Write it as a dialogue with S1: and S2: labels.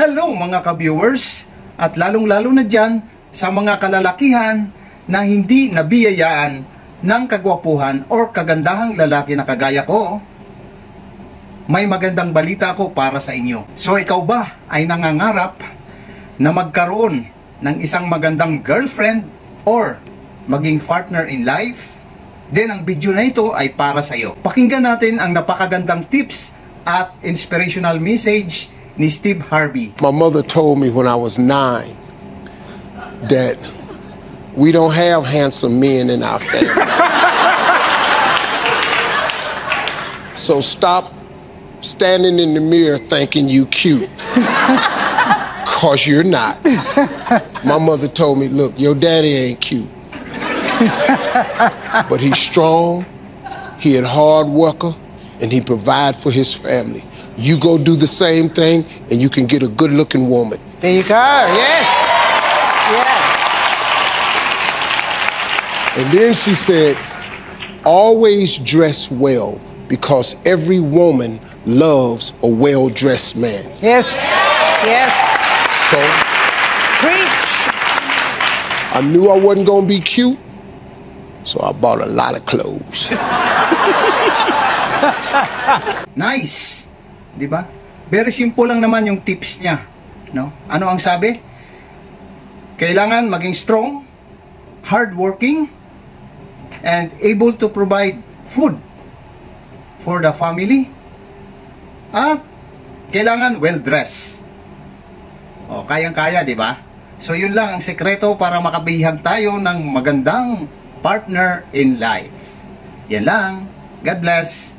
S1: Hello mga ka-viewers, at lalong-lalo na dyan sa mga kalalakihan na hindi nabiyayaan ng kagwapuhan or kagandahang lalaki na kagaya ko. May magandang balita ko para sa inyo. So ikaw ba ay nangangarap na magkaroon ng isang magandang girlfriend or maging partner in life? Then ang video na ito ay para sa iyo. Pakinggan natin ang napakagandang tips at inspirational message ni Steve Harvey.
S2: My mother told me when I was 9 that we don't have handsome men in our family. So stop standing in the mirror thinking you cute. Cause you're not. My mother told me, look, your daddy ain't cute. But he's strong, he a hard worker, and he provide for his family. You go do the same thing, and you can get a good-looking woman.
S3: There you go. Yes. Yes.
S2: And then she said, always dress well, because every woman loves a well-dressed man.
S3: Yes. Yes.
S2: So
S3: Preach.
S2: I knew I wasn't gonna be cute, so I bought a lot of clothes.
S1: Nice! Di ba? Very simple lang naman yung tips niya, no? Ano ang sabi? Kailangan maging strong, hardworking, and able to provide food for the family. At kailangan well-dressed. O, kayang-kaya, di ba? So, yun lang ang sekreto para makabihag tayo ng magandang partner in life. Yan lang. God bless.